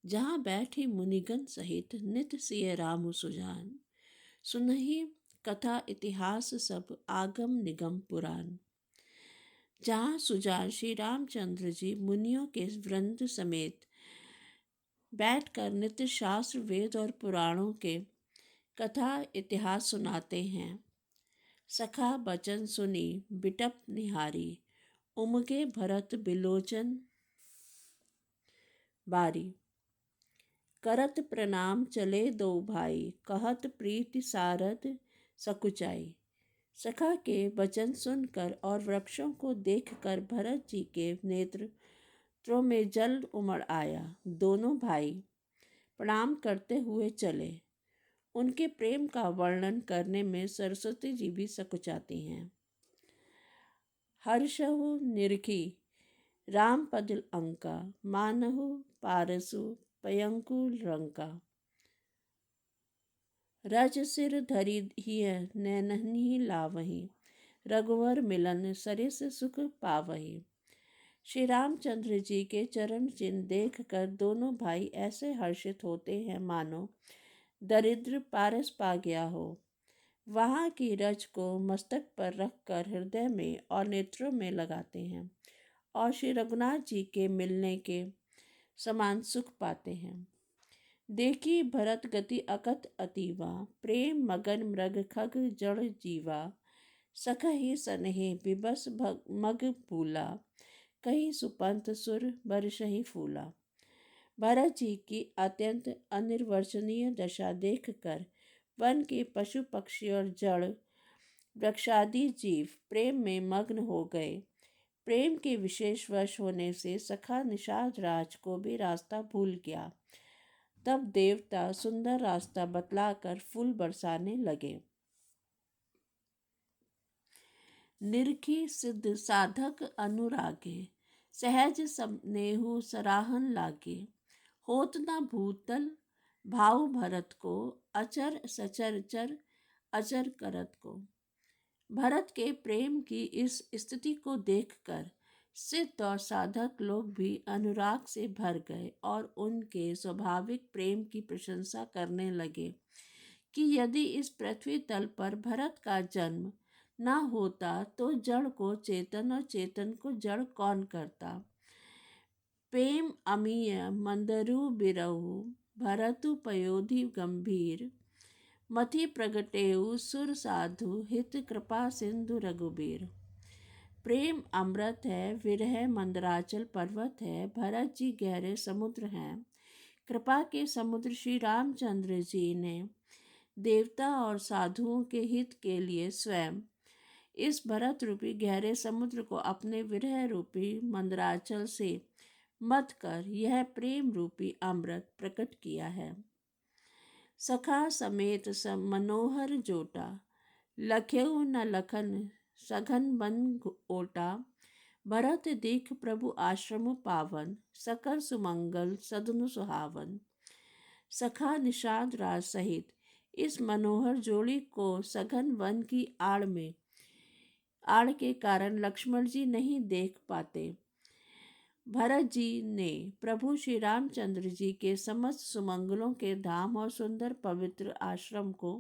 जहाँ बैठे मुनिगण सहित नित सिय राम सुजान। सुनहि कथा इतिहास सब आगम निगम पुराण। जहाँ सुजान श्री रामचंद्र जी मुनियों के वृंद समेत बैठकर नित्य शास्त्र वेद और पुराणों के कथा इतिहास सुनाते हैं। सखा बचन सुनी बिटप निहारी, उमगे भरत बिलोचन बारी। करत प्रणाम चले दो भाई, कहत प्रीति सारद सकुचाई। सखा के वचन सुनकर और वृक्षों को देखकर भरत जी के नेत्रों में जल उमड़ आया। दोनों भाई प्रणाम करते हुए चले। उनके प्रेम का वर्णन करने में सरस्वती जी भी सकुचाती हैं। हर्षहु निरखी राम पद अंका, मानहु पारसु पयंकुल रंका। रज सिर धरि हिय नैनहि लावही, रघुवर मिलन सरिस सुख पावही। श्री रामचंद्र जी के चरण चिन्ह देखकर दोनों भाई ऐसे हर्षित होते हैं मानो दरिद्र पारस पा गया हो। वहाँ की रज को मस्तक पर रखकर हृदय में और नेत्रों में लगाते हैं और श्री रघुनाथ जी के मिलने के समान सुख पाते हैं। देखी भरत गति अकथ अतीवा, प्रेम मगन मृग खग जड़ जीवा। सखहि सनहि बिबस मग फूला, कही सुपंथ सुर बरसहि फूला। भरत जी की अत्यंत अनिर्वचनीय दशा देखकर वन के पशु पक्षी और जड़ वृक्षादि जीव प्रेम में मग्न हो गए। प्रेम के विशेष वश होने से सखा निषाद राज को भी रास्ता भूल गया। तब देवता सुंदर रास्ता बतलाकर फूल बरसाने लगे। निरखी सिद्ध साधक अनुरागे, सहज स्नेहु सराहन लागे। होत न भूतल भाव भरत को, अचर सचर चर अचर करत को। भरत के प्रेम की इस स्थिति को देखकर सिद्ध और साधक लोग भी अनुराग से भर गए और उनके स्वाभाविक प्रेम की प्रशंसा करने लगे कि यदि इस पृथ्वी तल पर भरत का जन्म न होता तो जड़ को चेतन और चेतन को जड़ कौन करता। प्रेम अमीय मंदरु बिरहु, भरतु पयोधि गंभीर। मति प्रगटेउ सुर साधु, हित कृपा सिंधु रघुबीर। प्रेम अमृत है, विरह मंदराचल पर्वत है, भरत जी गहरे समुद्र हैं। कृपा के समुद्र श्री रामचंद्र जी ने देवता और साधुओं के हित के लिए स्वयं इस भरत रूपी गहरे समुद्र को अपने विरह रूपी मंदराचल से मथ कर यह प्रेम रूपी अमृत प्रकट किया है। सखा समेत मनोहर जोटा, लखेउ न लखन सघन बन ओटा। भरत देख प्रभु आश्रम पावन, सकल सुमंगल सदनु सुहावन। सखा निषाद राज सहित इस मनोहर जोड़ी को सघन वन की आड़ के कारण लक्ष्मण जी नहीं देख पाते। भरत जी ने प्रभु श्री रामचंद्र जी के समस्त सुमंगलों के धाम और सुंदर पवित्र आश्रम को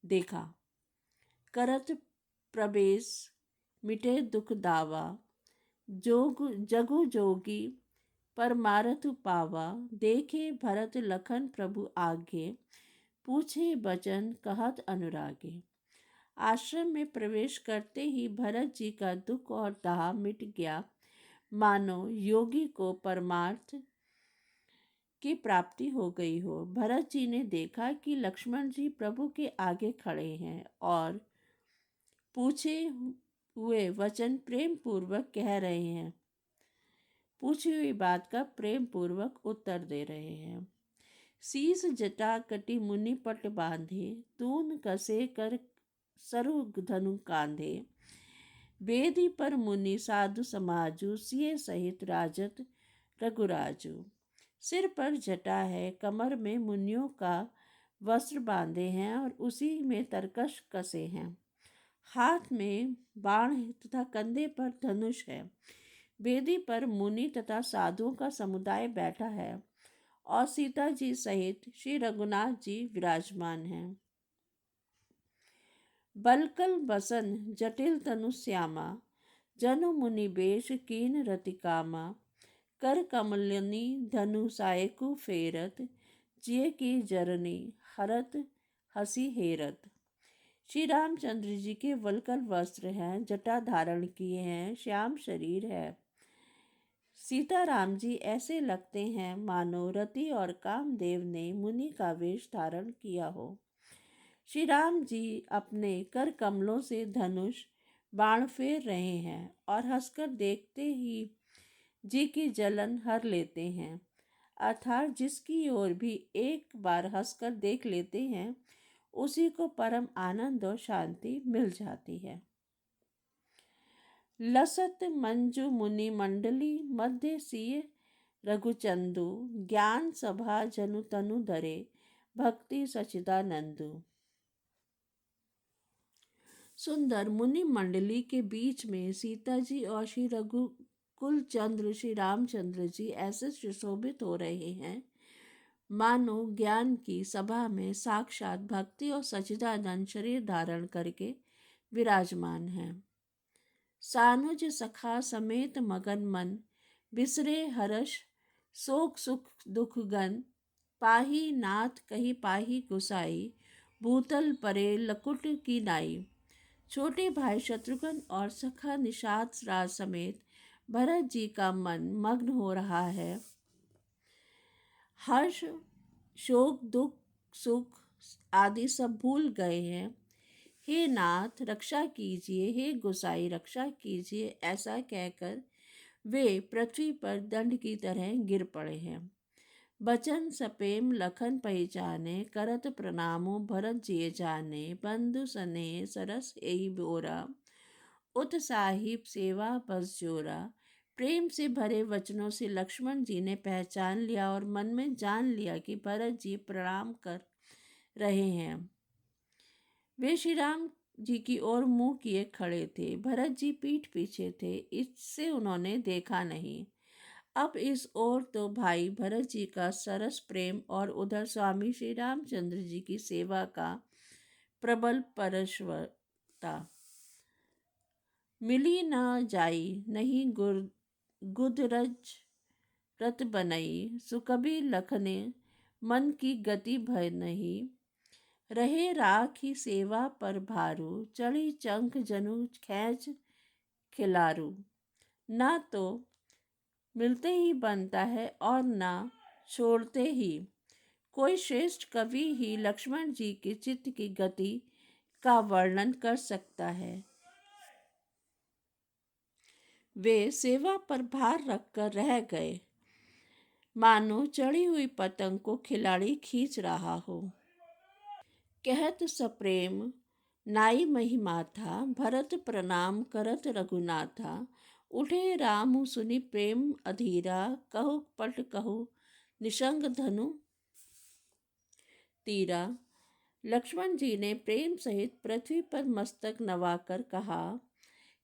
देखा। करत प्रवेश मिटे दुख दावा, जगु जोगी परमारथ पावा। देखे भरत लखन प्रभु आगे, पूछे बचन कहत अनुरागे। आश्रम में प्रवेश करते ही भरत जी का दुख और दाह मिट गया, मानो योगी को परमार्थ की प्राप्ति हो गई हो। भरत जी ने देखा कि लक्ष्मण जी प्रभु के आगे खड़े हैं और पूछे हुए वचन प्रेम पूर्वक कह रहे हैं, पूछी हुई बात का प्रेम पूर्वक उत्तर दे रहे हैं। शीस जटा कटी मुनि पट बांधे, तून कसे कर सरु धनु कांधे। वेदी पर मुनि साधु समाजु, सिए सहित राजत रघुराजु। सिर पर जटा है, कमर में मुनियों का वस्त्र बांधे हैं और उसी में तरकश कसे हैं। हाथ में बाण तथा कंधे पर धनुष है। वेदी पर मुनि तथा साधुओं का समुदाय बैठा है और सीता जी सहित श्री रघुनाथ जी विराजमान हैं। बलकल बसन जटिल तनु श्यामा, जनु मुनि बेश कीन रति कामा, कर कमलिनी धनु सायकु फेरत, जिय की जरनी हरत हसी हेरत। श्री रामचंद्र जी के वलकल वस्त्र हैं, जटा धारण किए हैं, श्याम शरीर है। सीताराम जी ऐसे लगते हैं मानो रति और कामदेव ने मुनि का वेश धारण किया हो। श्री राम जी अपने कर कमलों से धनुष बाण फेर रहे हैं और हंसकर देखते ही जी की जलन हर लेते हैं, अर्थात जिसकी ओर भी एक बार हंसकर देख लेते हैं उसी को परम आनंद और शांति मिल जाती है। लसत मंजू मुनि मंडली मध्य सिय रघुचंदु, ज्ञान सभा जनु तनु धरे, भक्ति सचिदानंदु। सुंदर मुनि मंडली के बीच में सीता जी और श्री रघुकुल चंद्र श्री रामचंद्र जी ऐसे सुशोभित हो रहे हैं मानो ज्ञान की सभा में साक्षात भक्ति और सच्चिदानंद शरीर धारण करके विराजमान हैं। सानुज सखा समेत मगन मन, बिसरे हर्ष शोक सुख दुख गन, पाही नाथ कही पाही गुसाई, भूतल परे लकुट की नाई। छोटे भाई शत्रुघ्न और सखा निषाद राज समेत भरत जी का मन मग्न हो रहा है। हर्ष शोक दुख सुख आदि सब भूल गए हैं। हे नाथ रक्षा कीजिए, हे गोसाई रक्षा कीजिए, ऐसा कहकर वे पृथ्वी पर दंड की तरह गिर पड़े हैं। बचन सपेम लखन पहचाने, करत प्रणामो भरत जिय जाने, बंधु सने सरस एहि बोरा, उत साहिब सेवा बस जोरा। प्रेम से भरे वचनों से लक्ष्मण जी ने पहचान लिया और मन में जान लिया कि भरत जी प्रणाम कर रहे हैं। वे श्री राम जी की ओर मुंह किए खड़े थे। भरत जी पीठ पीछे थे, इससे उन्होंने देखा नहीं। अब इस ओर तो भाई भरत जी का सरस प्रेम और उधर स्वामी श्री रामचंद्र जी की सेवा का प्रबल परशवता। मिली न जाई नहीं गुदरज रत बनई, सुकबी लखने मन की गति भय नहीं, रहे राखी सेवा पर भारू, चढ़ी चंख जनु खैच खिलारू। ना तो मिलते ही बनता है और ना छोड़ते ही। कोई श्रेष्ठ कवि ही लक्ष्मण जी के चित्त की गति का वर्णन कर सकता है। वे सेवा पर भार रखकर रह गए, मानो चढ़ी हुई पतंग को खिलाड़ी खींच रहा हो। कहत सप्रेम नाई महिमा था, भरत प्रणाम करत रघुनाथा, उठे राम सुनि प्रेम अधीरा, कहु पट कहु निशंग धनु तीरा। लक्ष्मण जी ने प्रेम सहित पृथ्वी पर मस्तक नवाकर कहा,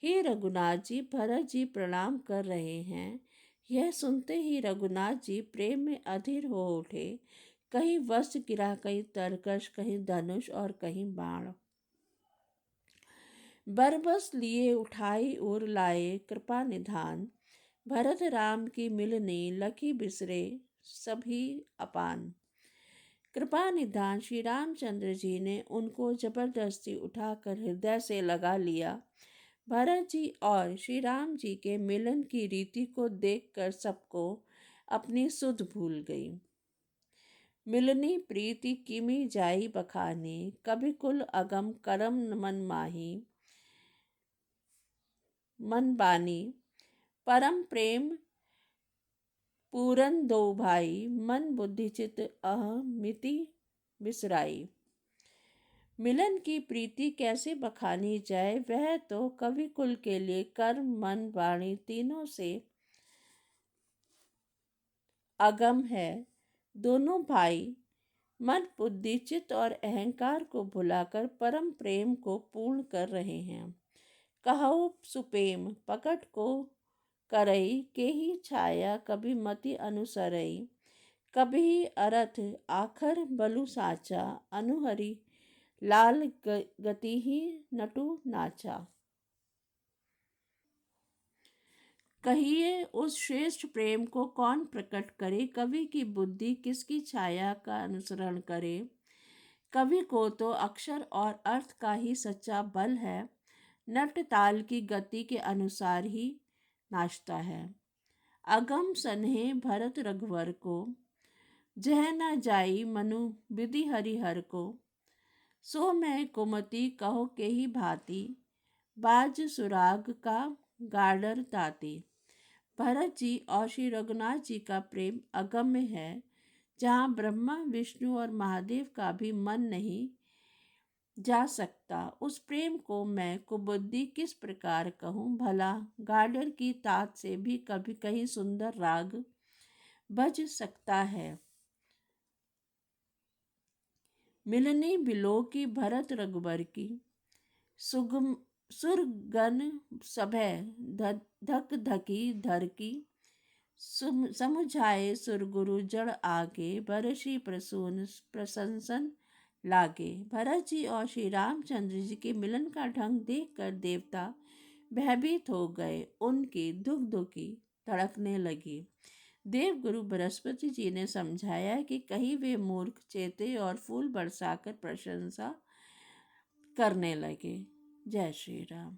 हे रघुनाथ जी भरत जी प्रणाम कर रहे हैं। यह सुनते ही रघुनाथ जी प्रेम में अधीर हो उठे। कहीं वस्त्र गिरा, कहीं तरकश, कहीं धनुष और कहीं बाण। बरबस लिए उठाई और लाए कृपा निधान, भरत राम की मिलनी लखी बिसरे सभी अपान। कृपा निधान श्री रामचंद्र जी ने उनको जबरदस्ती उठाकर हृदय से लगा लिया। भरत जी और श्री राम जी के मिलन की रीति को देखकर सबको अपनी सुध भूल गई। मिलनी प्रीति किमी जाई बखानी, कभी कुल अगम करम मन माही, मन बानी परम प्रेम पूरन दो भाई, मन बुद्धि चित अहमिति बिसराई। मिलन की प्रीति कैसे बखानी जाए, वह तो कवि कुल के लिए कर्म मन वाणी तीनों से अगम है। दोनों भाई मन बुद्धि चित्त और अहंकार को भुलाकर परम प्रेम को पूर्ण कर रहे हैं। कहु सुपेम पकड़ को करई, के ही छाया कभी मति अनुसरई, कभी अरथ आखर बलु साचा, अनुहरि लाल गति ही नटु नाचा। कहिए उस श्रेष्ठ प्रेम को कौन प्रकट करे, कवि की बुद्धि किसकी छाया का अनुसरण करे। कवि को तो अक्षर और अर्थ का ही सच्चा बल है, नट ताल की गति के अनुसार ही नाचता है। अगम सन्हे भरत रघुवर को, जह न जाई मनु विधि हरिहर को। सो मैं कुमति कहो के ही भांति, बाज सुराग का गाडर ताती। भरत जी और श्री रघुनाथ जी का प्रेम अगम्य है, जहाँ ब्रह्मा विष्णु और महादेव का भी मन नहीं जा सकता। उस प्रेम को मैं कुबुद्धि किस प्रकार कहूँ भला। गाडर की तात से भी कभी कहीं सुंदर राग बज सकता है। मिलनी बिलो की भरत रघुबर की, सुगम सुरगन सभय धक धकी धर की। समुझाए सुरगुरु जड़ आगे, बरसी प्रसून प्रशंसन लागे। भरत जी और श्री रामचंद्र जी के मिलन का ढंग देखकर देवता भयभीत हो गए, उनकी दुख दुखी धड़कने लगी। देव गुरु बृहस्पति जी ने समझाया कि कहीं वे मूर्ख चेते और फूल बरसाकर प्रशंसा करने लगे। जय श्री राम।